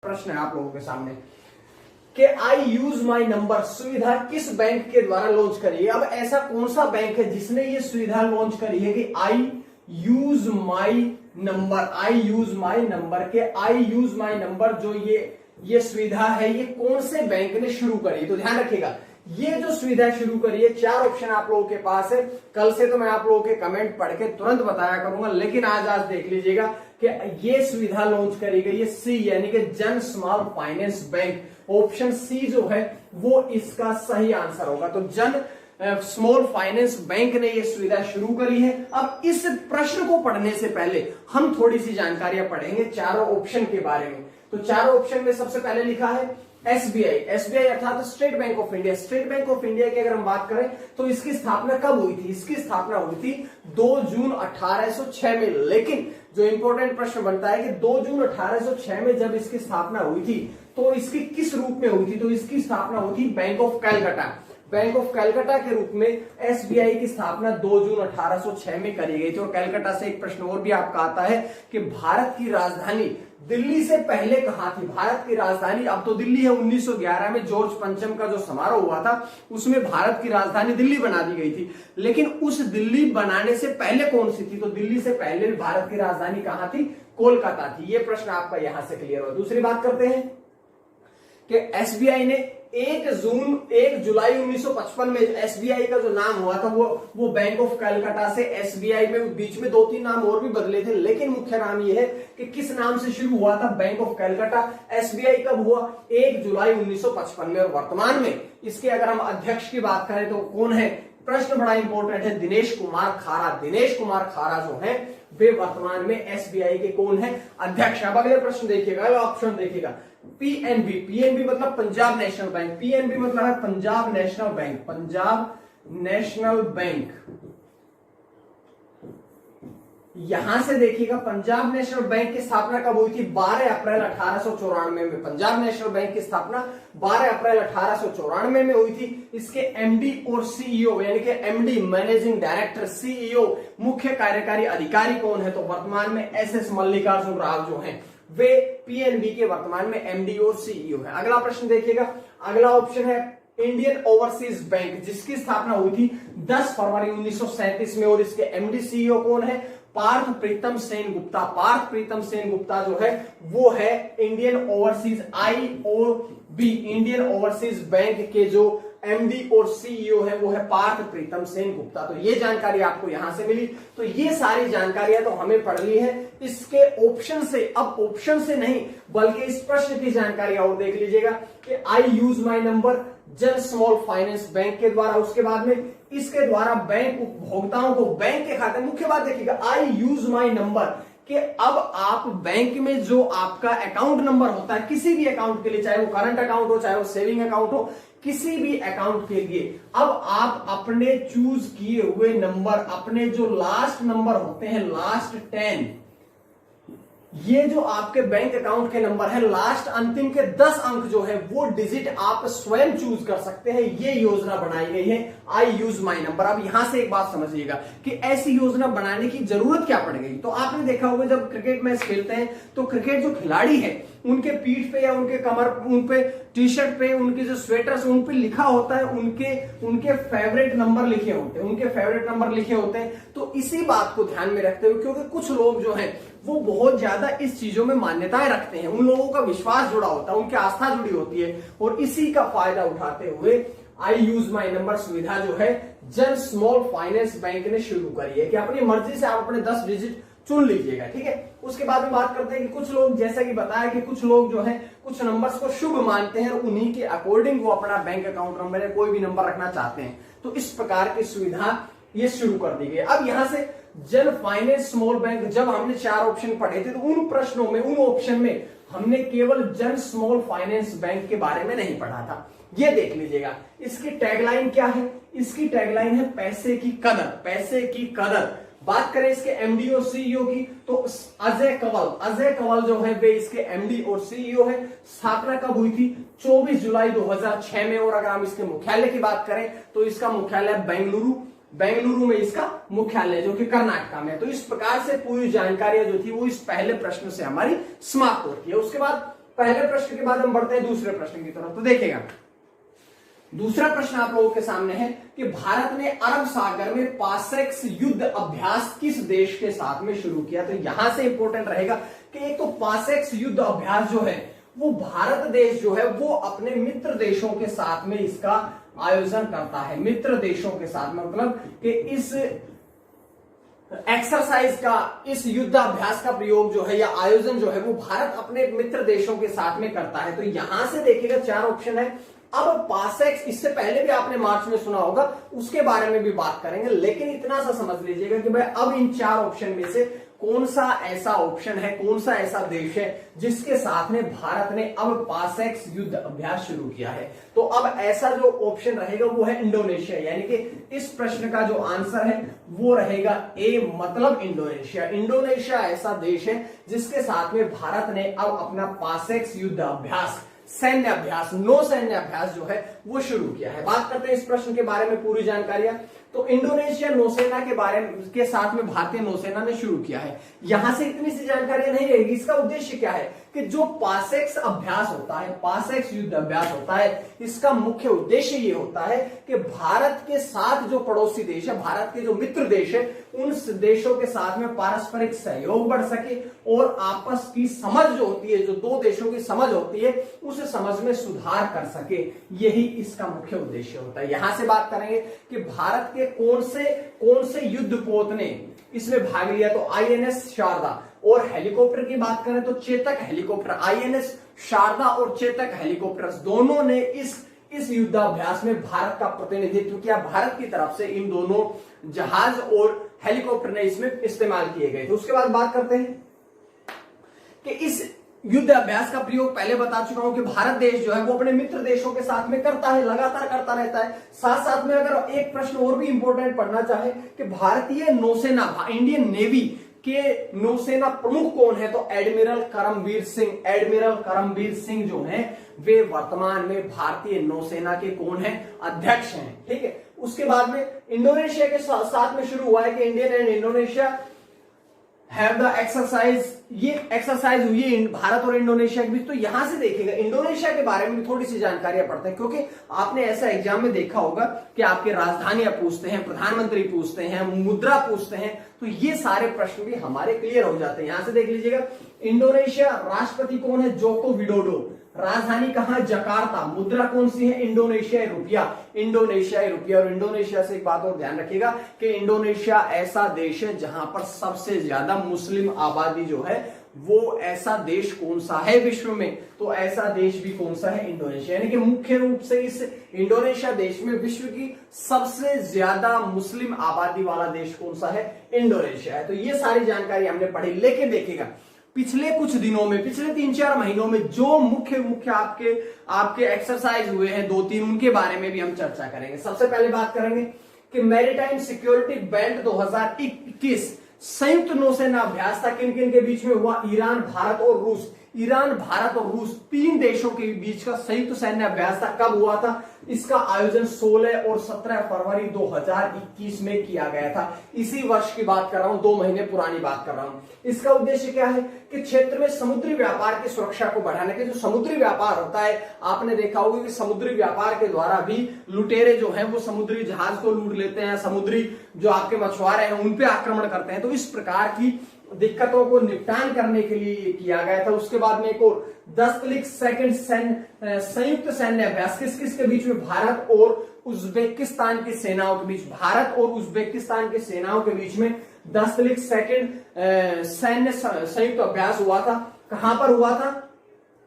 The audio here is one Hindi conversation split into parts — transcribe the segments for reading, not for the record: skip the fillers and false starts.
प्रश्न है आप लोगों के सामने कि आई यूज माई नंबर सुविधा किस बैंक के द्वारा लॉन्च करी है। अब ऐसा कौन सा बैंक है जिसने ये सुविधा लॉन्च करी है कि I use my number, I use my number के आई यूज माई नंबर जो ये सुविधा है ये कौन से बैंक ने शुरू करी। तो ध्यान रखिएगा ये जो सुविधा शुरू करी है, चार ऑप्शन आप लोगों के पास है। कल से तो मैं आप लोगों के कमेंट पढ़ के तुरंत बताया करूंगा, लेकिन आज देख लीजिएगा कि ये सुविधा लॉन्च करी गई है सी यानी कि Jana small finance bank. Option C जो है वो इसका सही आंसर होगा। तो जन स्मॉल फाइनेंस बैंक ने यह सुविधा शुरू करी है। अब इस प्रश्न को पढ़ने से पहले हम थोड़ी सी जानकारियां पढ़ेंगे चारों ऑप्शन के बारे में। तो चारों ऑप्शन में सबसे पहले लिखा है एसबीआई, एसबीआई अर्थात state bank of India. State bank of India की अगर हम बात करें तो इसकी स्थापना कब हुई थी? इसकी स्थापना हुई थी 2 जून 1806 में। लेकिन जो इंपॉर्टेंट प्रश्न बनता है कि 2 जून 1806 में जब इसकी स्थापना हुई थी तो इसकी किस रूप में हुई थी? तो इसकी स्थापना हुई थी bank of Calcutta, bank of Calcutta के रूप में एसबीआई की स्थापना 2 जून 1806 में करी गई थी। और कलकत्ता से एक प्रश्न और भी आपका आता है कि भारत की राजधानी दिल्ली से पहले कहां थी? भारत की राजधानी अब तो दिल्ली है। 1911 में जॉर्ज पंचम का जो समारोह हुआ था उसमें भारत की राजधानी दिल्ली बना दी गई थी, लेकिन उस दिल्ली बनाने से पहले कौन सी थी? तो दिल्ली से पहले भारत की राजधानी कहां थी? कोलकाता थी। यह प्रश्न आपका यहां से क्लियर हो। दूसरी बात करते हैं कि एसबीआई ने 1 जुलाई 1955 में एसबीआई का जो नाम हुआ था वो बैंक ऑफ कलकत्ता से एसबीआई में बीच में 2-3 नाम और भी बदले थे, लेकिन मुख्य नाम ये है कि किस नाम से शुरू हुआ था? Bank of Calcutta. एसबीआई कब हुआ? 1 जुलाई 1955 में। और वर्तमान में इसके अगर हम अध्यक्ष की बात करें तो कौन है? प्रश्न बड़ा इंपॉर्टेंट है, दिनेश कुमार खारा। दिनेश कुमार खारा जो है वे वर्तमान में एसबीआई के कौन है? अध्यक्ष। अब अगले प्रश्न देखिएगा, अगला ऑप्शन देखिएगा पीएनबी। पीएनबी मतलब पंजाब नेशनल बैंक। पीएनबी मतलब है Punjab national bank, Punjab national bank. यहां से देखिएगा पंजाब नेशनल बैंक की स्थापना कब हुई थी? 12 अप्रैल 1894 में। पंजाब नेशनल बैंक की स्थापना 12 अप्रैल 1894 में हुई थी। इसके एमडी और सीईओ यानी कि एमडी मैनेजिंग डायरेक्टर, सीईओ मुख्य कार्यकारी अधिकारी कौन है? तो वर्तमान में एसएस मल्लिकार्जुन राव जो हैं वे पीएनबी के वर्तमान में एमडी और सीईओ है। अगला प्रश्न देखिएगा, अगला ऑप्शन है इंडियन ओवरसीज बैंक, जिसकी स्थापना हुई थी 10 फरवरी 1937 में। और इसके एमडी सीईओ कौन है? पार्थ प्रीतम सेन गुप्ता। पार्थ प्रीतम सेन गुप्ता जो है वो है Indian overseas IOB, Indian overseas bank के जो एमडी और सीईओ है वो है पार्थ प्रीतम सेन गुप्ता। तो ये जानकारी आपको यहां से मिली। तो ये सारी जानकारियां तो हमें पढ़ ली है इसके ऑप्शन से। अब ऑप्शन से नहीं बल्कि इस प्रश्न की जानकारी और देख लीजिएगा कि आई यूज माई नंबर जन स्मॉल फाइनेंस बैंक के द्वारा, उसके बाद में इसके द्वारा बैंक उपभोक्ताओं को बैंक के खाते, मुख्य बात देखिएगा आई यूज माई नंबर कि अब आप बैंक में जो आपका अकाउंट नंबर होता है किसी भी अकाउंट के लिए, चाहे वो करंट अकाउंट हो चाहे वो सेविंग अकाउंट हो, किसी भी अकाउंट के लिए अब आप अपने चूज किए हुए नंबर, अपने जो लास्ट नंबर होते हैं लास्ट 10, ये जो आपके बैंक अकाउंट के नंबर है लास्ट अंतिम के 10 अंक जो है वो डिजिट आप स्वयं चूज कर सकते हैं। ये योजना बनाई गई है आई यूज माई नंबर। अब यहां से एक बात समझिएगा कि ऐसी योजना बनाने की जरूरत क्या पड़ गई। तो आपने देखा होगा जब क्रिकेट मैच खेलते हैं तो क्रिकेट जो खिलाड़ी है उनके पीठ पे या उनके कमर, उन पे टी शर्ट पे, उनके जो स्वेटर्स उन पे लिखा होता है उनके फेवरेट नंबर लिखे होते हैं, उनके फेवरेट नंबर लिखे होते हैं। तो इसी बात को ध्यान में रखते हुए, क्योंकि कुछ लोग जो हैं वो बहुत ज्यादा इस चीजों में मान्यताएं रखते हैं, उन लोगों का विश्वास जुड़ा होता है, उनकी आस्था जुड़ी होती है, और इसी का फायदा उठाते हुए आई यूज माई नंबर सुविधा जो है जन स्मॉल फाइनेंस बैंक ने शुरू करी है कि अपनी मर्जी से आप अपने 10 डिजिट चुन लीजिएगा। ठीक है, उसके बाद में बात करते हैं कि कुछ लोग, जैसा कि बताया कि कुछ लोग जो है कुछ नंबर्स को शुभ मानते हैं और उन्हीं के अकॉर्डिंग वो अपना बैंक अकाउंट नंबर या कोई भी नंबर रखना चाहते हैं। तो इस प्रकार की सुविधा ये शुरू कर दी गई। अब यहां से जन फाइनेंस स्मॉल बैंक, जब हमने 4 ऑप्शन पढ़े थे तो उन प्रश्नों में, उन ऑप्शन में हमने केवल जन स्मॉल फाइनेंस बैंक के बारे में नहीं पढ़ा था। ये देख लीजिएगा, इसकी टैगलाइन क्या है? इसकी टैगलाइन है पैसे की कदर, पैसे की कदर। बात करें इसके एमडी और सीईओ की तो अजय कंवल जो है वे इसके एमडी और सीईओ है। स्थापना कब हुई थी? 24 जुलाई 2006 में। और अगर हम इसके मुख्यालय की बात करें तो इसका मुख्यालय बेंगलुरु में इसका मुख्यालय जो कि कर्नाटक में है। तो इस प्रकार से पूरी जानकारियां जो थी वो इस पहले प्रश्न से हमारी समाप्त होती है। उसके बाद पहले प्रश्न के बाद हम बढ़ते हैं दूसरे प्रश्न की तरफ। तो देखिएगा दूसरा प्रश्न आप लोगों के सामने है कि भारत ने अरब सागर में पासेक्स युद्ध अभ्यास किस देश के साथ में शुरू किया। तो यहां से इंपॉर्टेंट रहेगा कि एक तो पासेक्स युद्ध अभ्यास जो है वो भारत देश जो है वो अपने मित्र देशों के साथ में इसका आयोजन करता है। मित्र देशों के साथ में मतलब कि इस एक्सरसाइज का, इस युद्धाभ्यास का प्रयोग जो है या आयोजन जो है वो भारत अपने मित्र देशों के साथ में करता है। तो यहां से देखिएगा 4 ऑप्शन है। अब पासेक्स, इससे पहले भी आपने मार्च में सुना होगा, उसके बारे में भी बात करेंगे, लेकिन इतना सा समझ लीजिएगा कि भाई अब इन 4 ऑप्शन में से कौन सा ऐसा ऑप्शन है, कौन सा ऐसा देश है जिसके साथ में भारत ने अब पासेक्स युद्ध अभ्यास शुरू किया है। तो अब ऐसा जो ऑप्शन रहेगा वो है इंडोनेशिया, यानी कि इस प्रश्न का जो आंसर है वो रहेगा ए, मतलब इंडोनेशिया। इंडोनेशिया ऐसा देश है जिसके साथ में भारत ने अब अपना पासेक्स युद्ध अभ्यास, सैन्य अभ्यास, नौ सैन्य अभ्यास जो है वो शुरू किया है। बात करते हैं इस प्रश्न के बारे में पूरी जानकारियां। तो इंडोनेशिया नौसेना के बारे में के साथ में भारतीय नौसेना ने शुरू किया है। यहां से इतनी सी जानकारी नहीं रहेगी। इसका उद्देश्य क्या है कि जो पासेक्स अभ्यास होता है, पासेक्स युद्ध अभ्यास होता है, इसका मुख्य उद्देश्य ये होता है कि भारत के साथ जो पड़ोसी देश है, भारत के जो मित्र देश है, उन देशों के साथ में पारस्परिक सहयोग बढ़ सके और आपस की समझ जो होती है, जो दो देशों की समझ होती है, उस समझ में सुधार कर सके। यही इसका मुख्य उद्देश्य होता है। यहां से बात करेंगे कि भारत के कौन से युद्धपोत ने इसमें भाग लिया। तो आईएनएस शारदा, और हेलीकॉप्टर की बात करें तो चेतक हेलीकॉप्टर, आईएनएस शारदा और चेतक हेलीकॉप्टर दोनों ने इस युद्धाभ्यास में भारत का प्रतिनिधित्व किया। भारत की तरफ से इन दोनों जहाज और हेलीकॉप्टर ने इसमें इस्तेमाल किए गए। तो उसके बाद बात करते हैं कि इस युद्ध अभ्यास का प्रयोग पहले बता चुका हूं कि भारत देश जो है वो अपने मित्र देशों के साथ में करता है, लगातार करता रहता है। साथ साथ में अगर एक प्रश्न और भी इंपॉर्टेंट पढ़ना चाहे कि भारतीय नौसेना, इंडियन नेवी के नौसेना प्रमुख कौन है, तो एडमिरल करमबीर सिंह। एडमिरल करमबीर सिंह जो हैं वे वर्तमान में भारतीय नौसेना के कौन है, अध्यक्ष हैं। ठीक है। उसके बाद में इंडोनेशिया के साथ में शुरू हुआ है कि Indian and Indonesia have the exercise. ये एक्सरसाइज हुई है भारत और इंडोनेशिया के बीच। तो यहां से देखिएगा इंडोनेशिया के बारे में भी थोड़ी सी जानकारियां पढ़ते हैं, क्योंकि आपने ऐसा एग्जाम में देखा होगा कि आपके राजधानियां पूछते हैं, प्रधानमंत्री पूछते हैं, मुद्रा पूछते हैं, तो ये सारे प्रश्न भी हमारे क्लियर हो जाते हैं। यहां से देख लीजिएगा इंडोनेशिया, राष्ट्रपति कौन है, जोको विडोडो। राजधानी कहां, जकार्ता। मुद्रा कौन सी है, इंडोनेशियाई रुपया। इंडोनेशियाई रुपया। और इंडोनेशिया से एक बात और ध्यान रखिएगा कि इंडोनेशिया ऐसा देश है जहां पर सबसे ज्यादा मुस्लिम आबादी जो है, वो ऐसा देश कौन सा है विश्व में, तो ऐसा देश भी कौन सा है, इंडोनेशिया। यानी कि मुख्य रूप से इस इंडोनेशिया देश में विश्व की सबसे ज्यादा मुस्लिम आबादी वाला देश कौन सा है, इंडोनेशिया है। तो ये सारी जानकारी हमने पढ़ी। लेकिन देखिएगा पिछले कुछ दिनों में, पिछले 3-4 महीनों में जो मुख्य आपके एक्सरसाइज हुए हैं 2-3, उनके बारे में भी हम चर्चा करेंगे। सबसे पहले बात करेंगे कि मैरीटाइम सिक्योरिटी बेल्ट 2021 संयुक्त नौसेना अभ्यास था। किन किन के बीच में हुआ, ईरान, भारत और रूस। ईरान, भारत और रूस 3 देशों के बीच का संयुक्त सैन्य अभ्यास था। कब हुआ था, इसका आयोजन 16 और 17 फरवरी 2021 में किया गया था। इसी वर्ष की बात कर रहा हूं, 2 महीने पुरानी बात कर रहा हूं। इसका उद्देश्य क्या है कि क्षेत्र में समुद्री व्यापार की सुरक्षा को बढ़ाने के, जो समुद्री व्यापार होता है, आपने देखा होगा कि समुद्री व्यापार के द्वारा भी लुटेरे जो हैं वो समुद्री जहाज को लूट लेते हैं, समुद्री जो आपके मछुआरे हैं उन पे आक्रमण करते हैं। तो इस प्रकार की दिक्कतों को निपटान करने के लिए ये किया गया था। उसके बाद में एक और 10 सेकंड संयुक्त सैन्य अभ्यास किस किस के बीच में, भारत और उज्बेकिस्तान की सेनाओं के बीच। भारत और उज्बेकिस्तान की सेनाओं के बीच में 10 सेकंड सैन्य संयुक्त अभ्यास हुआ था। कहां पर हुआ था,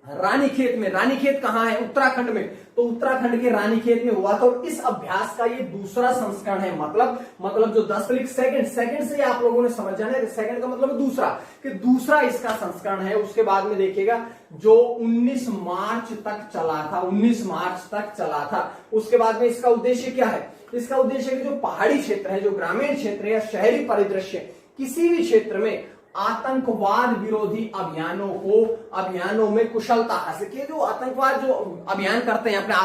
रानीखेत में। रानीखेत कहां है, उत्तराखंड में। तो उत्तराखंड के रानीखेत में हुआ था। और इस अभ्यास का ये दूसरा संस्करण है। मतलब जो 10 सेकंड से आप लोगों ने समझ जाना है, सेकंड का मतलब दूसरा, कि दूसरा इसका संस्करण है। उसके बाद में देखिएगा जो 19 मार्च तक चला था, 19 मार्च तक चला था। उसके बाद में इसका उद्देश्य क्या है, इसका उद्देश्य है कि जो पहाड़ी क्षेत्र है, जो ग्रामीण क्षेत्र है या शहरी परिदृश्य, किसी भी क्षेत्र में आतंकवाद विरोधी अभियानों में कुशलता हासिल की। जो आतंकवाद जो अभियान करते हैं, अपने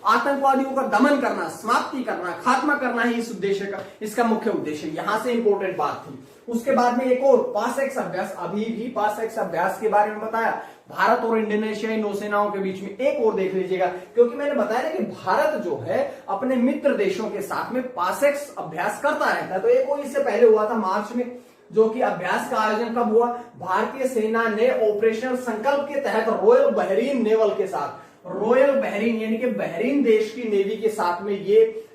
आतंकवादियों का दमन करना, समाप्ति करना, खात्मा करना ही इस उद्देश्य का, इसका मुख्य उद्देश्य। यहां से इंपॉर्टेंट बात थी। उसके बाद में एक और पास एक्स अभ्यास, अभी भी पास एक्स अभ्यास के बारे में बताया, भारत और इंडोनेशियाई नौसेनाओं के बीच में एक और देख लीजिएगा, क्योंकि मैंने बताया ना कि भारत जो है अपने मित्र देशों के साथ में पास एक्स अभ्यास करता रहता है। तो एक और इससे पहले हुआ था मार्च में, जो कि अभ्यास का आयोजन कब हुआ, भारतीय सेना ने ऑपरेशन संकल्प के तहत रॉयल बहरीन नेवल के साथ, रॉयल बहरीन यानी कि बहरीन देश की नेवी के साथ में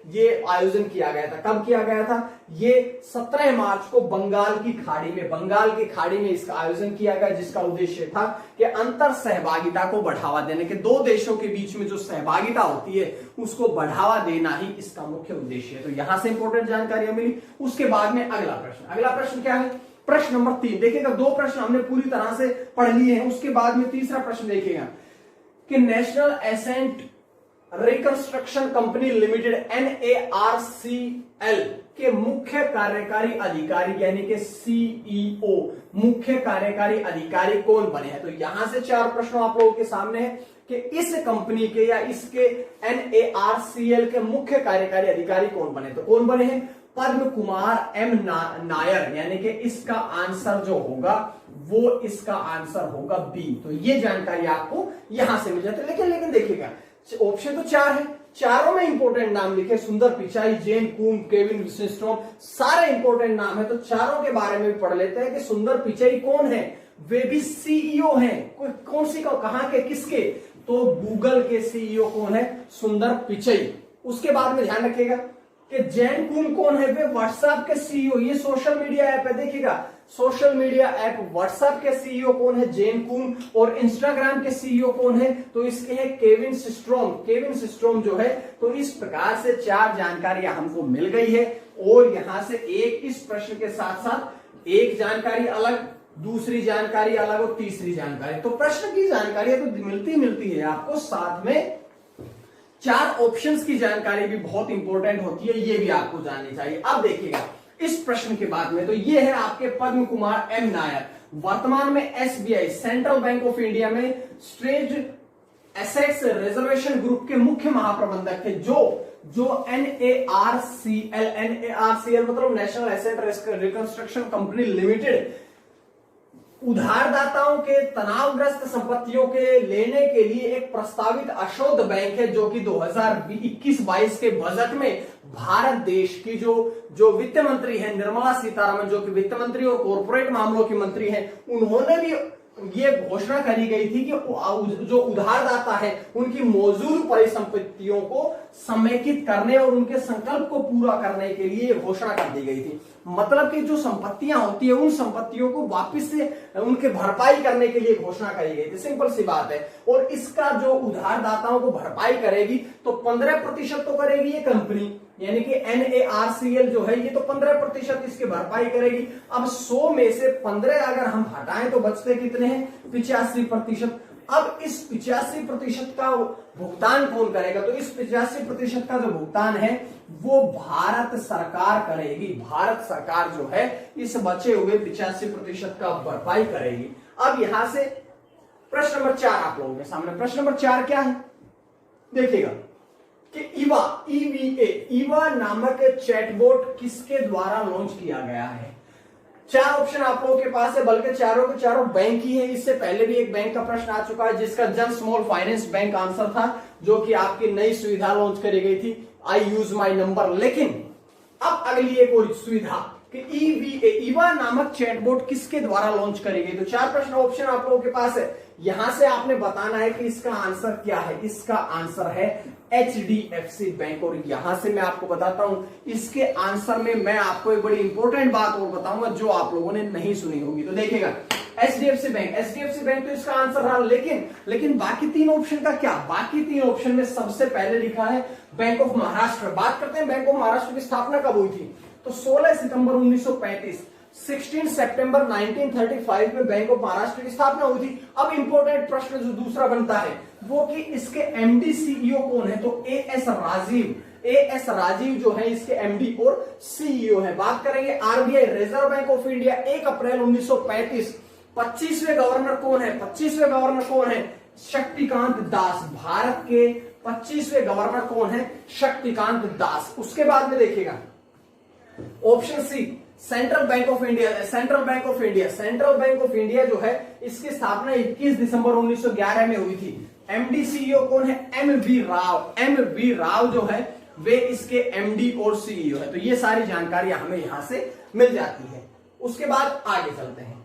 ये आयोजन किया गया था। कब किया गया था, ये 17 मार्च को बंगाल की खाड़ी में इसका आयोजन किया गया, जिसका उद्देश्य था कि अंतर सहभागिता को बढ़ावा देने के, दो देशों के बीच में जो सहभागिता होती है उसको बढ़ावा देना ही इसका मुख्य उद्देश्य है। तो यहां से इंपॉर्टेंट जानकारियां मिली। उसके बाद में अगला प्रश्न क्या है, प्रश्न नंबर 3 देखिएगा। दो प्रश्न हमने पूरी तरह से पढ़ लिए हैं। उसके बाद में तीसरा प्रश्न देखिएगा कि national asset reconstruction company limited NARCL के मुख्य कार्यकारी अधिकारी यानी कि CEO, मुख्य कार्यकारी अधिकारी कौन बने हैं। तो यहां से 4 प्रश्न आप लोगों के सामने है कि इस कंपनी के या इसके NARCL के मुख्य कार्यकारी अधिकारी कौन बने। तो कौन बने हैं, पद्म कुमार M नायर, यानी कि इसका आंसर जो होगा वो इसका आंसर होगा बी। तो ये जानकारी आपको यहां से मिल जाती है। लेकिन देखिएगा ऑप्शन तो 4 है, चारों में इंपॉर्टेंट नाम लिखे, सुंदर पिचाई, जेन कुम, केविन सिस्ट्रोम, सारे इंपॉर्टेंट नाम है। तो चारों के बारे में भी पढ़ लेते हैं कि सुंदर पिचाई कौन है, वे भी CEO हैं। कौन सी कहां के किसके, तो गूगल के CEO कौन है, सुंदर पिचाई। उसके बाद में ध्यान रखिएगा कि जैन कुम कौन है, वे व्हाट्सएप के CEO, ये सोशल मीडिया ऐप है, देखिएगा सोशल मीडिया ऐप व्हाट्सएप के CEO कौन है, जैन कुम। और इंस्टाग्राम के CEO कौन है, तो इसके है केविन सिस्ट्रोम जो है। तो इस प्रकार से 4 जानकारियां हमको मिल गई है। और यहां से एक इस प्रश्न के साथ साथ एक जानकारी अलग, दूसरी जानकारी अलग और तीसरी जानकारी। तो प्रश्न की जानकारी तो मिलती है आपको, साथ में 4 ऑप्शंस की जानकारी भी बहुत इंपॉर्टेंट होती है, ये भी आपको जाननी चाहिए। अब देखिएगा इस प्रश्न के बाद में, तो ये है आपके पद्म कुमार M नायर, वर्तमान में SBI central bank of India में स्ट्रेट एसेट्स रिजर्वेशन ग्रुप के मुख्य महाप्रबंधक थे। जो NARCL मतलब national asset reconstruction company limited उधारदाताओं के तनावग्रस्त संपत्तियों के लेने के लिए एक प्रस्तावित अशोध बैंक है, जो कि 2021-22 के बजट में भारत देश की जो वित्त मंत्री है निर्मला सीतारमण, जो कि वित्त मंत्री और कॉर्पोरेट मामलों की मंत्री हैं, उन्होंने भी ये घोषणा करी गई थी कि जो उधारदाता है उनकी मौजूद परिसंपत्तियों को समेकित करने और उनके संकल्प को पूरा करने के लिए घोषणा कर दी गई थी। मतलब कि जो संपत्तियां होती है उन संपत्तियों को वापस से उनके भरपाई करने के लिए घोषणा करी गई थी, सिंपल सी बात है। और इसका जो उधारदाताओं को भरपाई करेगी तो 15% तो करेगी ये कंपनी, यानी कि NARCL जो है ये तो 15% इसकी भरपाई करेगी। अब 100 में से 15 अगर हम हटाएं तो बचते कितने हैं, 85%। अब इस 85% का भुगतान कौन करेगा, तो इस 85% का जो भुगतान है वो भारत सरकार करेगी। भारत सरकार जो है इस बचे हुए 85% का भरपाई करेगी। अब यहां से प्रश्न नंबर 4 आप लोगों के सामने, प्रश्न नंबर 4 क्या है, देखिएगा कि ईवा नामक चैटबॉट किसके द्वारा लॉन्च किया गया है। 4 ऑप्शन आप लोगों के पास है, बल्कि चारों के चारों बैंक ही है। इससे पहले भी एक बैंक का प्रश्न आ चुका है जिसका जन स्मॉल फाइनेंस बैंक आंसर था, जो कि आपकी नई सुविधा लॉन्च करी गई थी, आई यूज माई नंबर। लेकिन अब अगली एक और सुविधा कि ईवा नामक चैटबॉट किसके द्वारा लॉन्च करी गई। तो 4 प्रश्न ऑप्शन आप लोगों के पास है, यहां से आपने बताना है कि इसका आंसर क्या है। इसका आंसर है HDFC बैंक। और यहां से मैं आपको बताता हूं, इसके आंसर में मैं आपको एक बड़ी इंपॉर्टेंट बात और बताऊंगा जो आप लोगों ने नहीं सुनी होगी। तो देखिएगा HDFC बैंक तो इसका आंसर रहा। लेकिन बाकी 3 ऑप्शन का क्या, बाकी 3 ऑप्शन में सबसे पहले लिखा है बैंक ऑफ महाराष्ट्र। बात करते हैं बैंक ऑफ महाराष्ट्र की स्थापना कब हुई थी, तो 16 सितंबर 1935, 16 सितंबर 1935 में बैंक ऑफ महाराष्ट्र की स्थापना हुई थी। अब इंपॉर्टेंट प्रश्न जो दूसरा बनता है वो कि इसके MD CEO कौन है, तो AS राजीव जो है इसके MD और CEO है। बात करेंगे RBI Reserve Bank of India 1 अप्रैल 1935, 25वें गवर्नर कौन है, 25वें गवर्नर कौन है, शक्तिकांत दास। भारत के 25वें गवर्नर कौन है, शक्तिकांत दास। उसके बाद में देखिएगा option C central bank of India जो है इसकी स्थापना 21 दिसंबर 1911 में हुई थी। एमडी सीईओ कौन है? एम वी राव जो है वे इसके एमडी और सीईओ है। तो ये सारी जानकारियां हमें यहां से मिल जाती है। उसके बाद आगे चलते हैं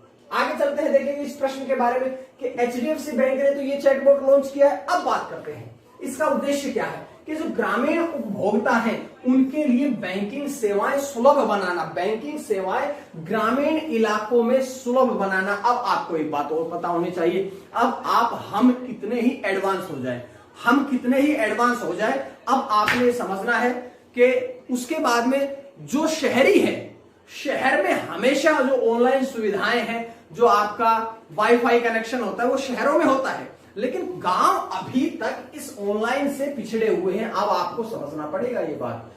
देखेंगे इस प्रश्न के बारे में कि एचडीएफसी बैंक ने तो ये चैटबॉट लॉन्च किया है। अब बात करते हैं इसका उद्देश्य क्या है कि जो ग्रामीण उपभोक्ता हैं उनके लिए बैंकिंग सेवाएं सुलभ बनाना, बैंकिंग सेवाएं ग्रामीण इलाकों में सुलभ बनाना। अब आपको एक बात और पता होनी चाहिए, अब हम कितने ही एडवांस हो जाए, अब आपने समझना है कि उसके बाद में जो शहरी है, शहर में हमेशा जो ऑनलाइन सुविधाएं हैं, जो आपका वाईफाई कनेक्शन होता है वो शहरों में होता है, लेकिन गांव अभी तक इस ऑनलाइन से पिछड़े हुए हैं। अब आपको समझना पड़ेगा ये बात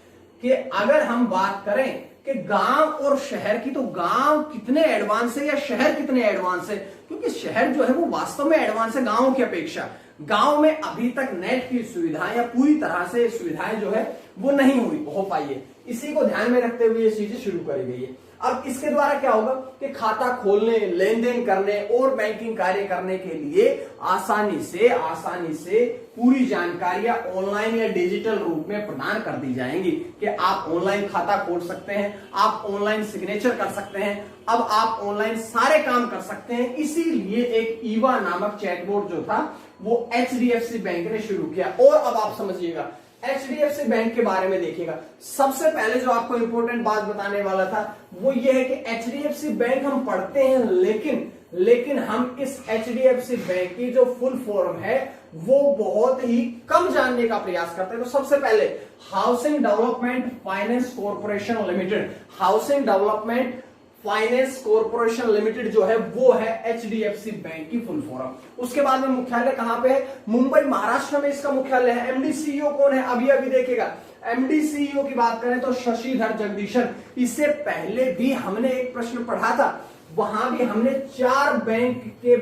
कि अगर हम बात करें कि गांव और शहर की, तो गांव कितने एडवांस है या शहर कितने एडवांस है, क्योंकि शहर जो है वो वास्तव में एडवांस है गांव की अपेक्षा। गांव में अभी तक नेट की सुविधाएं या पूरी तरह से सुविधाएं जो है वो नहीं हो पाई है। इसी को ध्यान में रखते हुए ये चीजें शुरू करी गई है। अब इसके द्वारा क्या होगा कि खाता खोलने, लेन देन करने और बैंकिंग कार्य करने के लिए आसानी से पूरी जानकारियां ऑनलाइन या डिजिटल रूप में प्रदान कर दी जाएंगी कि आप ऑनलाइन खाता खोल सकते हैं, आप ऑनलाइन सिग्नेचर कर सकते हैं, अब आप ऑनलाइन सारे काम कर सकते हैं। इसीलिए एक ईवा नामक चैटबॉट जो था वो एचडीएफसी बैंक ने शुरू किया। और अब आप समझिएगा एचडीएफसी बैंक के बारे में देखिएगा। सबसे पहले जो आपको इंपॉर्टेंट बात बताने वाला था वो ये है कि एचडीएफसी बैंक हम पढ़ते हैं, लेकिन हम इस एचडीएफसी बैंक की जो फुल फॉर्म है वो बहुत ही कम जानने का प्रयास करते हैं। तो सबसे पहले housing development finance corporation limited, housing development finance corporation limited जो है वो है एचडीएफसी बैंक की फुल फॉर्म। उसके बाद में मुख्यालय कहां पे है? मुंबई महाराष्ट्र में इसका मुख्यालय है। एमडी सीईओ कौन है? अभी देखिएगा एमडी सीईओ की बात करें तो शशिधर जगदीशन। इससे पहले भी हमने एक प्रश्न पढ़ा था, वहां भी हमने चार बैंक के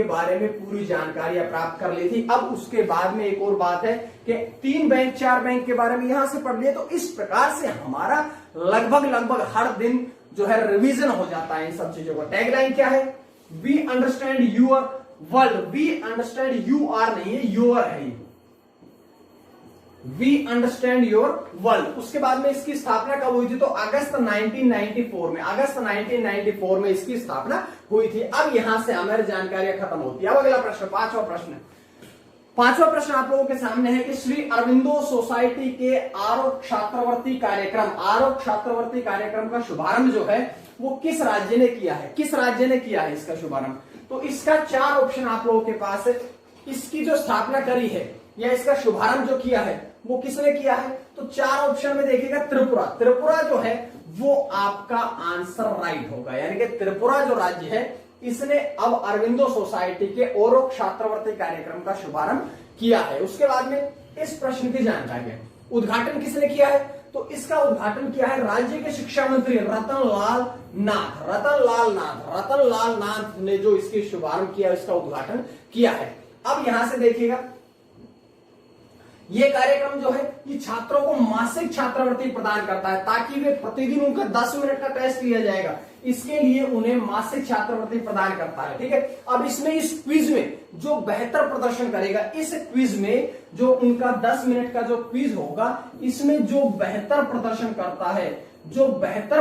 बारे में पूरी जानकारियां प्राप्त कर ली थी। अब उसके बाद में एक और बात है कि 3 बैंक 4 बैंक के बारे में यहां से पढ़ लिए। तो इस प्रकार से हमारा लगभग हर दिन जो है रिवीजन हो जाता है इन सब चीजों का। टैगलाइन क्या है? We understand your world. We understand you are नहीं है, यूर है। We understand your world. उसके बाद में इसकी स्थापना कब हुई थी? तो अगस्त 1994 में इसकी स्थापना हुई थी। अब यहां से हमारी जानकारियां खत्म होती है। अब अगला प्रश्न, पांचवा प्रश्न आप लोगों के सामने है कि श्री अरविंदो सोसाइटी के आरोप छात्रवृत्ति कार्यक्रम का शुभारंभ जो है वो किस राज्य ने किया है? इसका शुभारंभ। तो इसका 4 ऑप्शन आप लोगों के पास है। इसकी जो स्थापना करी है या इसका शुभारंभ जो किया है वो किसने किया है? तो 4 ऑप्शन में देखिएगा त्रिपुरा जो है वो आपका आंसर राइट होगा। यानी कि त्रिपुरा जो राज्य है इसने अब अरविंदो सोसाइटी के औरों छात्रवृत्ति कार्यक्रम का शुभारंभ किया है। उसके बाद में इस प्रश्न की जानकारी है, उद्घाटन किसने किया है? तो इसका उद्घाटन किया है राज्य के शिक्षा मंत्री रतन लाल नाथ ने जो इसकी शुभारंभ किया, इसका उद्घाटन किया है। अब यहां से देखिएगा ये कार्यक्रम जो है ये छात्रों को मासिक छात्रवृत्ति प्रदान करता है, ताकि वे प्रतिदिन उनका 10 मिनट का टेस्ट लिया जाएगा, इसके लिए उन्हें मासिक छात्रवृत्ति प्रदान करता है। ठीक है। अब इसमें इस क्विज में जो बेहतर प्रदर्शन करेगा, इस क्विज में जो उनका 10 मिनट का जो क्विज होगा, इसमें जो बेहतर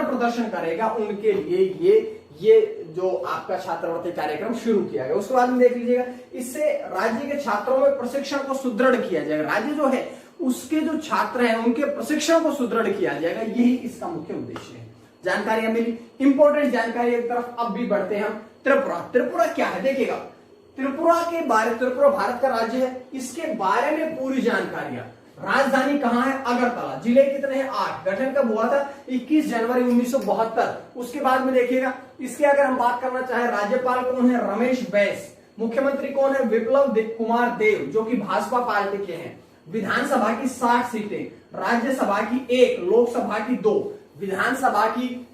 प्रदर्शन करेगा उनके लिए ये जो आपका छात्रवृत्ति कार्यक्रम शुरू किया गया। उसके बाद में देख लीजिएगा इससे राज्य के छात्रों में प्रशिक्षण को सुदृढ़ किया जाएगा। राज्य जो है उसके जो छात्र हैं उनके प्रशिक्षण को सुदृढ़ किया जाएगा, यही इसका मुख्य उद्देश्य है। जानकारियां मिली, इंपॉर्टेंट जानकारी की तरफ अब भी बढ़ते हैं हम। त्रिपुरा क्या है? देखिएगा त्रिपुरा भारत का राज्य है, इसके बारे में पूरी जानकारियां। राजधानी कहां है? अगरतला। जिले कितने हैं? 8। गठन कब हुआ था? 21 जनवरी 1972। उसके बाद में देखिएगा इसके अगर हम बात करना चाहें, राज्यपाल कौन है? रमेश बैस। मुख्यमंत्री कौन है? विप्लव कुमार देव, जो कि भाजपा पार्टी के हैं। विधानसभा की 60 सीटें, राज्यसभा की 1, लोकसभा की 2, विधानसभा की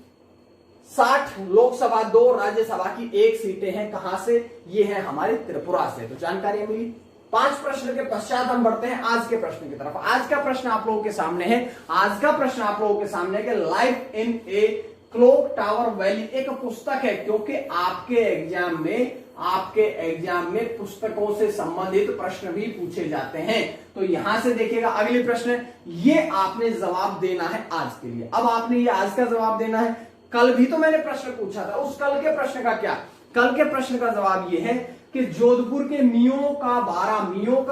60, लोकसभा 2, राज्यसभा की 1 सीटें हैं। कहां से? ये है हमारे त्रिपुरा से। तो जानकारी मिली। 5 प्रश्न के पश्चात हम बढ़ते हैं आज के प्रश्न की तरफ। आज का प्रश्न आप लोगों के सामने है, आज का प्रश्न आप लोगों के सामने है कि life in a clock tower valley एक पुस्तक है, क्योंकि आपके एग्जाम में पुस्तकों से संबंधित प्रश्न भी पूछे जाते हैं। तो यहां से देखिएगा अगले प्रश्न, ये आपने जवाब देना है आज के लिए। अब आपने ये आज का जवाब देना है। कल भी तो मैंने प्रश्न पूछा था, उस कल के प्रश्न का क्या? कल के प्रश्न का जवाब ये है कि जोधपुर के मियों का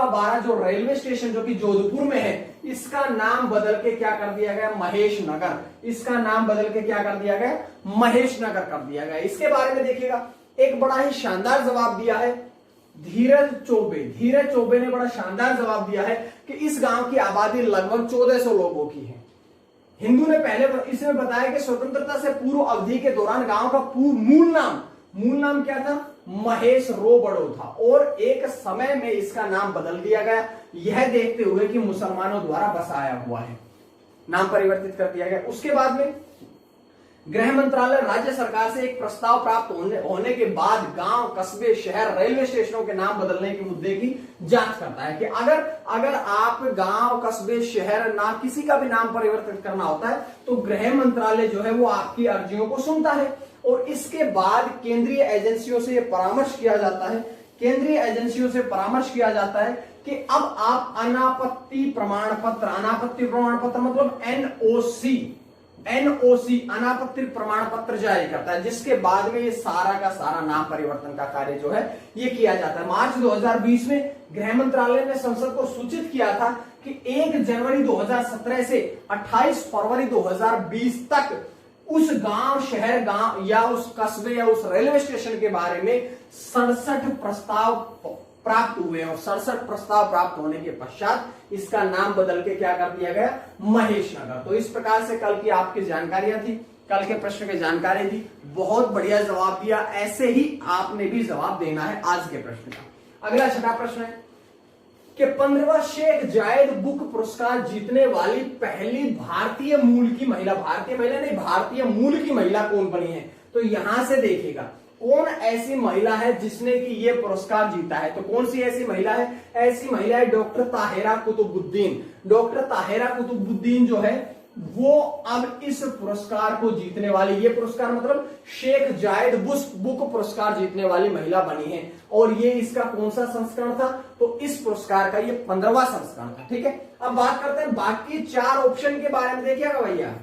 बारा जो रेलवे स्टेशन जो कि जोधपुर में है, इसका नाम बदल के क्या कर दिया गया? महेश नगर। इसका नाम बदल के क्या कर दिया गया? महेश नगर कर दिया गया। इसके बारे में देखिएगा एक बड़ा ही शानदार जवाब दिया है धीरज चौबे ने बड़ा शानदार जवाब दिया है कि इस गांव की आबादी लगभग 1400 लोगों की है। हिंदू ने पहले इसमें बताया कि स्वतंत्रता से पूर्व अवधि के दौरान गांव का मूल नाम क्या था? महेश रोबड़ो था, और एक समय में इसका नाम बदल दिया गया, यह देखते हुए कि मुसलमानों द्वारा बसाया हुआ है, नाम परिवर्तित कर दिया गया। उसके बाद में गृह मंत्रालय राज्य सरकार से एक प्रस्ताव प्राप्त होने के बाद गांव, कस्बे, शहर, रेलवे स्टेशनों के नाम बदलने के मुद्दे की जांच करता है कि अगर आप गांव, कस्बे, शहर ना किसी का भी नाम परिवर्तित करना होता है तो गृह मंत्रालय जो है वो आपकी अर्जियों को सुनता है, और इसके बाद केंद्रीय एजेंसियों से परामर्श किया जाता है। केंद्रीय एजेंसियों से परामर्श किया जाता है कि अब आप अनापत्ति प्रमाण पत्र मतलब एनओसी अनापत्ति प्रमाण पत्र जारी करता है, जिसके बाद में ये सारा का सारा नाम परिवर्तन का कार्य जो है ये किया जाता है। मार्च 2020 में गृह मंत्रालय ने संसद को सूचित किया था कि 1 जनवरी 2017 से 28 फरवरी 2020 तक उस गांव, शहर, गांव या उस कस्बे या उस रेलवे स्टेशन के बारे में 67 प्रस्ताव प्राप्त हुए, और 67 प्रस्ताव प्राप्त होने के पश्चात इसका नाम बदल के क्या कर दिया गया? महेश नगर। तो इस प्रकार से कल की आपकी जानकारियां थी, कल के प्रश्न की जानकारी थी, बहुत बढ़िया जवाब दिया। ऐसे ही आपने भी जवाब देना है आज के प्रश्न का। अगला छठा प्रश्न है कि 15वां शेख जायद बुक पुरस्कार जीतने वाली पहली भारतीय मूल की महिला कौन बनी है? तो यहां से देखिएगा कौन ऐसी महिला है जिसने कि ये पुरस्कार जीता है। तो कौन सी ऐसी महिला है? ऐसी महिला है डॉक्टर ताहिरा कुतुबुद्दीन। डॉक्टर ताहिरा कुतुबुद्दीन जो है वो अब इस पुरस्कार को जीतने वाली, ये पुरस्कार मतलब शेख जायद बुक पुरस्कार जीतने वाली महिला बनी है, और ये इसका कौन सा संस्करण था? तो इस पुरस्कार का ये 15वां संस्करण था। ठीक है, अब बात करते हैं बाकी 4 ऑप्शन के बारे में। देखिएगा भैया,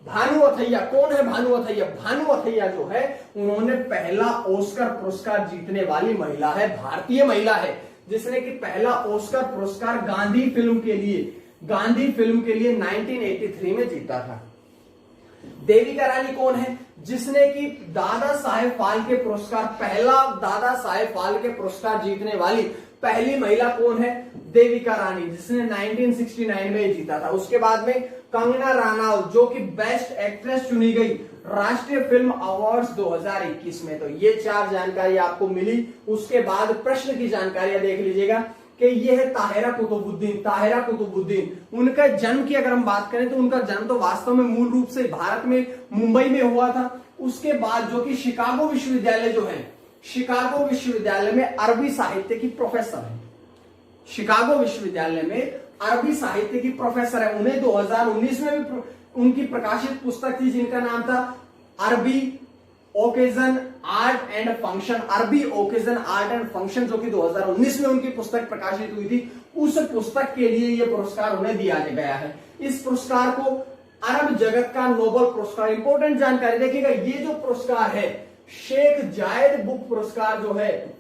भानु अथैया, कौन है भानु अथैया? भानु अथैया जो है उन्होंने पहला ऑस्कर पुरस्कार जीतने वाली महिला है, भारतीय महिला है, जिसने कि पहला ऑस्कर पुरस्कार गांधी फिल्म के लिए 1983 में जीता था। देविका रानी कौन है? जिसने कि दादा साहेब फाल्के पुरस्कार, पहला दादा साहेब फाल्के पुरस्कार जीतने वाली पहली महिला कौन है? देविका रानी, जिसने 1969 में जीता था। उसके बाद में कंगना रनौत जो कि बेस्ट एक्ट्रेस चुनी गई राष्ट्रीय फिल्म अवार्ड्स 2021 में। तो ये 4 जानकारी आपको मिली। उसके बाद प्रश्न की जानकारियां देख लीजिएगा कि यह है ताहिरा कुतुबुद्दीन। उनका जन्म की अगर हम बात करें तो उनका जन्म तो वास्तव में मूल रूप से भारत में मुंबई में हुआ था। उसके बाद जो कि शिकागो विश्वविद्यालय जो है, शिकागो विश्वविद्यालय में अरबी साहित्य की प्रोफेसर है। शिकागो विश्वविद्यालय में अरबी साहित्य की प्रोफेसर है। उन्हें 2019 में भी उनकी प्रकाशित पुस्तक थी जिनका नाम था अरबी ओकेजन आर्ट एंड फंक्शन, जो कि 2019 में उनकी पुस्तक प्रकाशित हुई थी। उस पुस्तक के लिए यह पुरस्कार उन्हें दिया गया है। इस पुरस्कार को अरब जगत का नोबेल पुरस्कार, इंपॉर्टेंट जानकारी देखिएगा, ये जो पुरस्कार है शेख जायद बुक पुरस्कार जो है,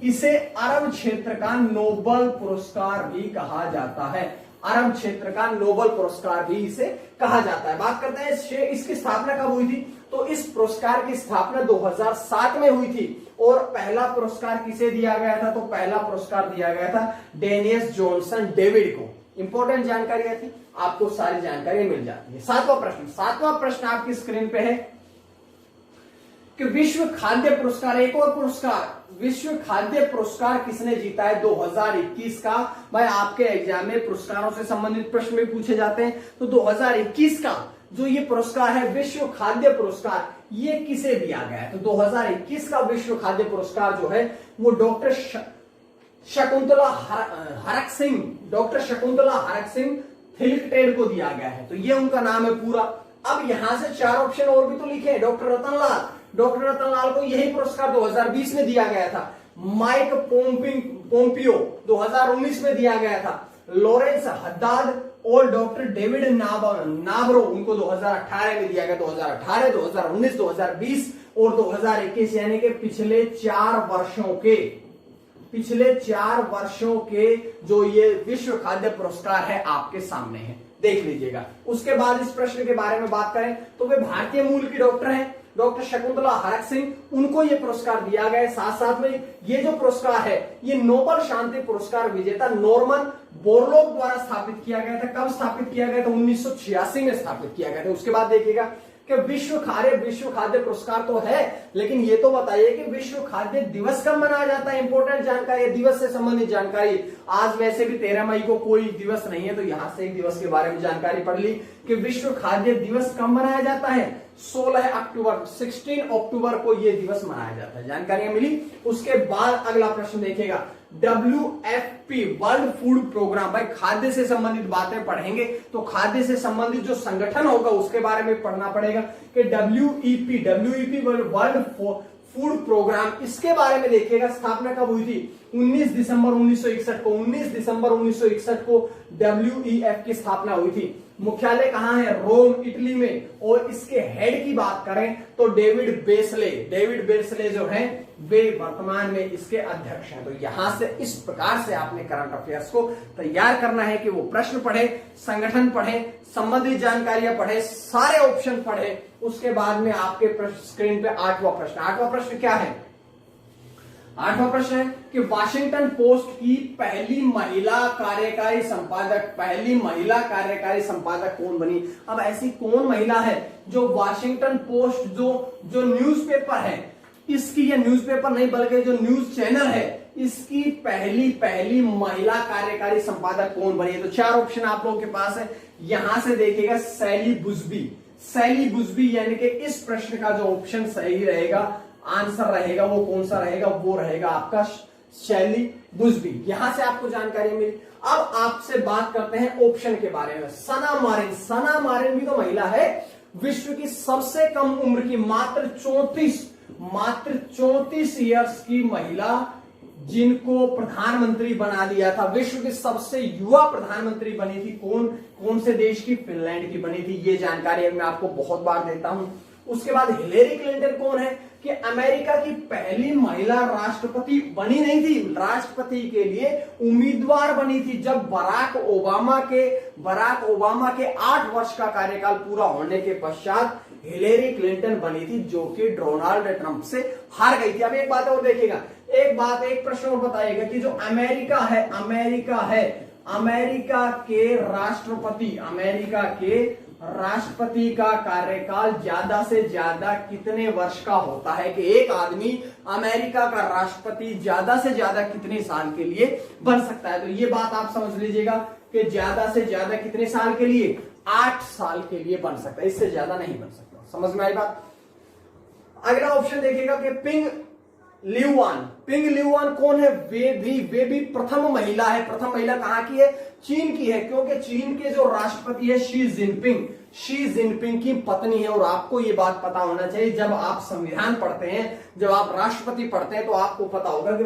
इसे अरब क्षेत्र का नोबेल पुरस्कार भी कहा जाता है। अरब क्षेत्र का नोबेल पुरस्कार भी इसे कहा जाता है। बात करते हैं इसकी स्थापना कब हुई थी? तो इस पुरस्कार की स्थापना 2007 में हुई थी। और पहला पुरस्कार किसे दिया गया था? तो पहला पुरस्कार दिया गया था डेनियस जॉनसन डेविड को। इंपॉर्टेंट जानकारियां थी, आपको सारी जानकारी मिल जाती है। 7वां प्रश्न आपकी स्क्रीन पे है कि विश्व खाद्य पुरस्कार, एक और पुरस्कार, विश्व खाद्य पुरस्कार किसने जीता है 2021 का? भाई आपके एग्जाम में पुरस्कारों से संबंधित प्रश्न भी पूछे जाते हैं। तो 2021 का जो ये पुरस्कार है विश्व खाद्य पुरस्कार, ये किसे दिया गया है? तो 2021 का विश्व खाद्य पुरस्कार जो है वो डॉक्टर शकुंतला हरक सिंह, डॉक्टर शकुंतला हरक सिंह थिलकटेड को दिया गया है। तो ये उनका नाम है पूरा। अब यहां से 4 ऑप्शन और भी तो लिखे हैं। डॉक्टर रतनलाल, डॉक्टर रतनलाल को यही पुरस्कार 2020 में दिया गया था। माइक पोम्पियो 2019 में दिया गया था। लॉरेंस हद्दाद और डॉक्टर डेविड नाबरो उनको 2018 में दिया गया। 2018, 2019, 2020 और 2021 यानी कि पिछले 4 वर्षों के जो ये विश्व खाद्य पुरस्कार है आपके सामने है, देख लीजिएगा। उसके बाद इस प्रश्न के बारे में बात करें तो वे भारतीय मूल की डॉक्टर हैं, डॉक्टर शकुंतला हरक सिंह, उनको ये पुरस्कार दिया गया है। साथ साथ में ये जो पुरस्कार है ये नोबेल शांति पुरस्कार विजेता नॉर्मन बोरलॉग द्वारा स्थापित किया गया था। कब स्थापित किया गया था? 1986 में स्थापित किया गया था। उसके बाद देखिएगा कि विश्व खाद्य पुरस्कार तो है, लेकिन ये तो बताइए कि विश्व खाद्य दिवस कब मनाया जाता है? इंपॉर्टेंट जानकारी, दिवस से संबंधित जानकारी। आज वैसे भी 13 मई को कोई दिवस नहीं है, तो यहां से एक दिवस के बारे में जानकारी पढ़ ली कि विश्व खाद्य दिवस कब मनाया जाता है? 16 अक्टूबर को यह दिवस मनाया जाता है। जानकारियां मिली। उसके बाद अगला प्रश्न देखिएगा, WFP वर्ल्ड फूड प्रोग्राम। भाई खाद्य से संबंधित बातें पढ़ेंगे तो खाद्य से संबंधित जो संगठन होगा उसके बारे में पढ़ना पड़ेगा कि WEP वर्ल्ड फूड प्रोग्राम, इसके बारे में देखिएगा स्थापना कब हुई थी? 19 दिसंबर 1961 को WEF की स्थापना हुई थी। मुख्यालय कहां है? रोम, इटली में। और इसके हेड की बात करें तो डेविड बेसले जो हैं वे वर्तमान में इसके अध्यक्ष हैं। तो यहां से इस प्रकार से आपने करंट अफेयर्स को तैयार करना है कि वो प्रश्न पढ़े, संगठन पढ़े, संबंधित जानकारियां पढ़े, सारे ऑप्शन पढ़े। उसके बाद में आपके स्क्रीन पे 8वां प्रश्न क्या है? 8वां प्रश्न है कि वाशिंगटन पोस्ट की पहली महिला कार्यकारी संपादक कौन बनी? अब ऐसी कौन महिला है जो वाशिंगटन पोस्ट जो न्यूज़पेपर है, इसकी, ये न्यूज़पेपर नहीं बल्कि जो न्यूज चैनल है, इसकी पहली महिला कार्यकारी संपादक कौन बनी? तो 4 ऑप्शन आप लोगों के पास है। यहां से देखिएगा सैली बुज़बी, यानी कि इस प्रश्न का जो ऑप्शन सही रहेगा, आंसर रहेगा, वो कौन सा रहेगा? वो रहेगा आपका सैली बुज़बी। यहां से आपको जानकारी मिली। अब आपसे बात करते हैं ऑप्शन के बारे में। सना मारिन भी तो महिला है, विश्व की सबसे कम उम्र की मात्र 34 ईयर्स की महिला जिनको प्रधानमंत्री बना दिया था। विश्व की सबसे युवा प्रधानमंत्री बनी थी कौन से देश की? फिनलैंड की बनी थी। ये जानकारी मैं आपको बहुत बार देता हूं। उसके बाद हिलेरी क्लिंटन कौन है? कि अमेरिका की पहली महिला राष्ट्रपति बनी नहीं थी, राष्ट्रपति के लिए उम्मीदवार बनी थी जब बराक ओबामा के 8 वर्ष का कार्यकाल पूरा होने के पश्चात हिलेरी क्लिंटन बनी थी, जो कि डोनाल्ड ट्रंप से हार गई थी। अब एक बात और देखिएगा, एक प्रश्न और बताइएगा कि जो अमेरिका है, अमेरिका के राष्ट्रपति का कार्यकाल ज्यादा से ज्यादा कितने वर्ष का होता है? कि एक आदमी अमेरिका का राष्ट्रपति ज्यादा से ज्यादा कितने साल के लिए बन सकता है? तो ये बात आप समझ लीजिएगा कि ज्यादा से ज्यादा कितने साल के लिए? 8 साल के लिए बन सकता है, इससे ज्यादा नहीं बन सकता। समझ में आई बात? अगला ऑप्शन देखिएगा कि पिंग लियुआन कौन है? वे भी प्रथम महिला है। प्रथम महिला कहां की है? चीन की है, क्योंकि चीन के जो राष्ट्रपति है शी जिनपिंग की पत्नी है। और आपको ये बात पता होना चाहिए, जब आप संविधान पढ़ते हैं, जब आप राष्ट्रपति पढ़ते हैं, तो आपको पता होगा कि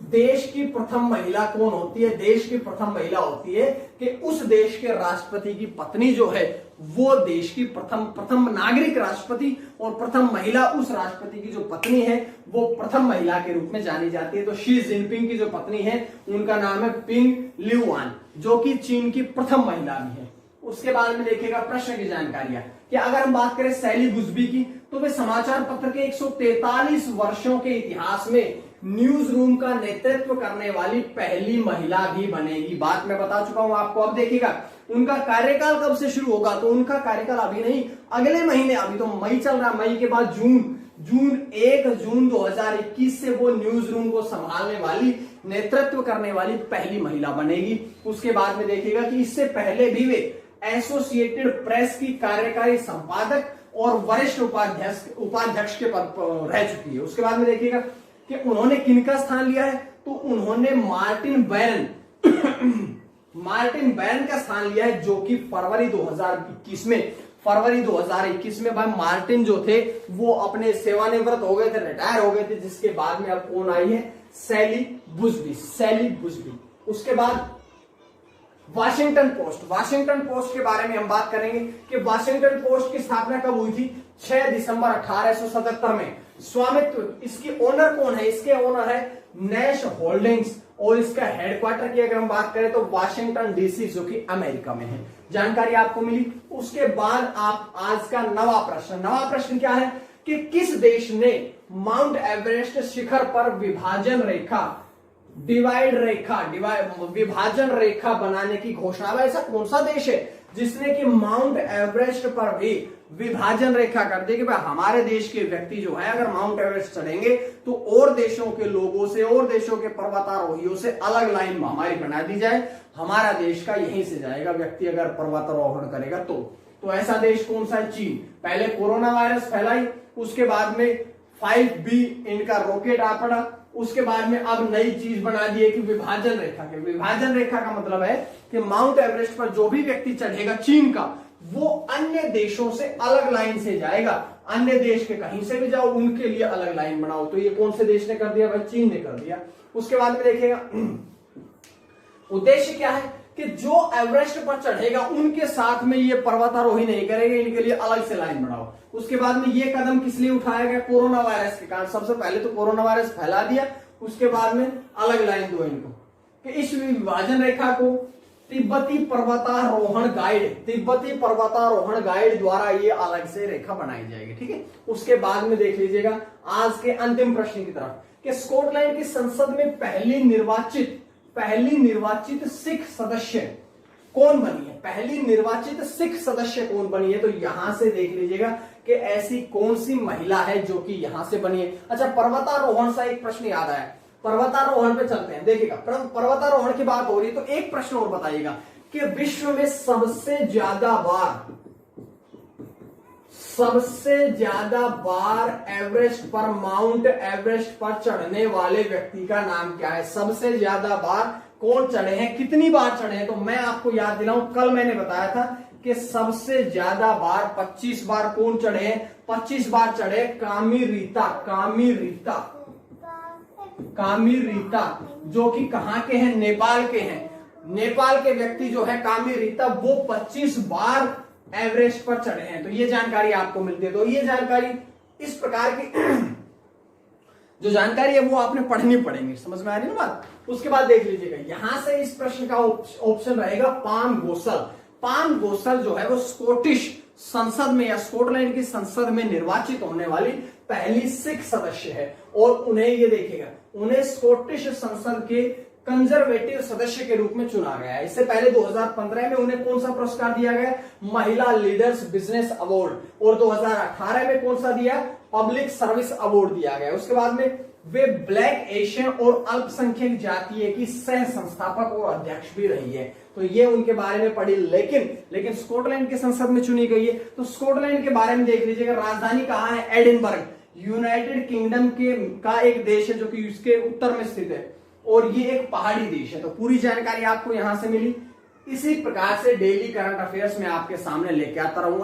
देश की प्रथम महिला कौन होती है? देश की प्रथम महिला होती है कि उस देश के राष्ट्रपति की पत्नी जो है वो देश की प्रथम नागरिक राष्ट्रपति, और प्रथम महिला उस राष्ट्रपति की जो पत्नी है वो प्रथम महिला के रूप में जानी जाती है। तो शी जिनपिंग की जो पत्नी है उनका नाम है पिंग लियुआन, जो कि चीन की प्रथम महिला भी है। उसके बाद में देखिएगा प्रश्न की जानकारियां कि अगर हम बात करें सैली बुज़बी की, तो वे समाचार पत्र के 143 वर्षों के इतिहास में न्यूज रूम का नेतृत्व करने वाली पहली महिला भी बनेगी। बात मैं बता चुका हूं आपको। अब देखिएगा उनका कार्यकाल कब से शुरू होगा? तो उनका कार्यकाल अभी नहीं, अगले महीने, अभी तो मई चल रहा, मई के बाद जून 1 जून 2021 से वो न्यूज रूम को संभालने वाली, नेतृत्व करने वाली पहली महिला बनेगी। उसके बाद में देखिएगा कि इससे पहले भी वे एसोसिएटेड प्रेस की कार्यकारी संपादक और वरिष्ठ उपाध्यक्ष के पद पर रह चुकी है। उसके बाद में देखिएगा कि उन्होंने किनका स्थान लिया है, तो उन्होंने मार्टिन बैरन मार्टिन बैरन का स्थान लिया है, जो कि फरवरी 2021 में भाई मार्टिन जो थे वो अपने सेवानिवृत्त हो गए थे, रिटायर हो गए थे, जिसके बाद में अब कौन आई है, सैली बुशबी। उसके बाद वाशिंगटन पोस्ट के बारे में हम बात करेंगे कि वाशिंगटन पोस्ट की स्थापना कब हुई थी, 6 दिसंबर 1877 में। स्वामित्व इसकी ओनर कौन है, इसके ओनर है नैश होल्डिंग्स, और इसका हेडक्वार्टर की अगर हम बात करें तो वाशिंगटन डीसी, जो कि अमेरिका में है। जानकारी आपको मिली। उसके बाद आप आज का नवा प्रश्न क्या है कि किस देश ने माउंट एवरेस्ट शिखर पर विभाजन रेखा बनाने की घोषणा। ऐसा कौन सा देश है जिसने कि माउंट एवरेस्ट पर भी विभाजन रेखा कर दी कि भाई हमारे देश के व्यक्ति जो है अगर माउंट एवरेस्ट चढ़ेंगे तो और देशों के लोगों से, और देशों के पर्वतारोहियों से अलग लाइन हमारी बना दी जाए, हमारा देश का यहीं से जाएगा व्यक्ति अगर पर्वतारोहण करेगा तो ऐसा देश कौन सा है, चीन। पहले कोरोना वायरस फैलाई, उसके बाद में 5B इनका रॉकेट आ पड़ा, उसके बाद में अब नई चीज बना दी है कि विभाजन रेखा का मतलब है कि माउंट एवरेस्ट पर जो भी व्यक्ति चढ़ेगा चीन का, वो अन्य देशों से अलग लाइन से जाएगा। अन्य देश के कहीं से भी जाओ, उनके लिए अलग लाइन बनाओ। तो ये कौन से देश ने कर दिया भाई, चीन ने कर दिया। उसके बाद में देखिएगा उद्देश्य क्या है कि जो एवरेस्ट पर चढ़ेगा उनके साथ में ये पर्वतारोही नहीं करेंगे, इनके लिए अलग से लाइन बनाओ। उसके बाद में ये कदम किस लिए उठाया गया, कोरोना वायरस के कारण। सबसे पहले तो कोरोना वायरस फैला दिया, उसके बाद में अलग लाइन दो इनको कि इस विभाजन रेखा को तिब्बती पर्वतारोहण गाइड द्वारा ये अलग से रेखा बनाई जाएगी। ठीक है। उसके बाद में देख लीजिएगा आज के अंतिम प्रश्न की तरफ कि स्कॉटलैंड की संसद में पहली निर्वाचित सिख सदस्य कौन बनी है, कौन बनी है। तो यहां से देख लीजिएगा कि ऐसी कौन सी महिला है जो कि यहां से बनी है। अच्छा, पर्वतारोहण से एक प्रश्न याद आया, पर्वतारोहण पे चलते हैं। देखिएगा पर्वतारोहण की बात हो रही है तो एक प्रश्न और बताइएगा कि विश्व में सबसे ज्यादा बार माउंट एवरेस्ट पर चढ़ने वाले व्यक्ति का नाम क्या है। सबसे ज्यादा बार कौन चढ़े हैं, कितनी बार चढ़े हैं। तो मैं आपको याद दिलाऊं, कल मैंने बताया था कि सबसे ज्यादा बार 25 बार कौन चढ़े हैं, 25 बार चढ़े कामी रीता, जो कि कहां के हैं, नेपाल के हैं। नेपाल के व्यक्ति जो है कामी रीता, वो 25 बार एवरेस्ट पर चढ़े हैं। तो ये जानकारी आपको मिलती है। तो ये जानकारी इस प्रकार की जो जानकारी है वो आपने पढ़नी पड़ेगी। समझ में आ रही है ना बात। उसके बाद देख लीजिएगा यहां से इस प्रश्न का ऑप्शन रहेगा पाम गोसल जो है वो स्कॉटिश संसद में या स्कॉटलैंड की संसद में निर्वाचित होने वाली पहली सिख सदस्य है। और उन्हें ये देखिएगा, उन्हें स्कॉटिश संसद के कंजर्वेटिव सदस्य के रूप में चुना गया है। इससे पहले 2015 में उन्हें कौन सा पुरस्कार दिया गया, महिला लीडर्स बिजनेस अवार्ड। और 2018 में कौन सा दिया, पब्लिक सर्विस अवार्ड दिया गया। उसके बाद में वे ब्लैक एशियन और अल्पसंख्यक जातीय की सह संस्थापक और अध्यक्ष भी रही है। तो ये उनके बारे में पढ़ी। लेकिन स्कॉटलैंड की संसद में चुनी गई है। तो स्कॉटलैंड के बारे में देख लीजिएगा, राजधानी कहां है, एडिनबर्ग। यूनाइटेड किंगडम का एक देश है जो कि उसके उत्तर में स्थित है, और ये एक पहाड़ी देश है। तो पूरी जानकारी आपको यहां से मिली। इसी प्रकार से डेली करंट अफेयर्स में आपके सामने लेके आता रहूंगा।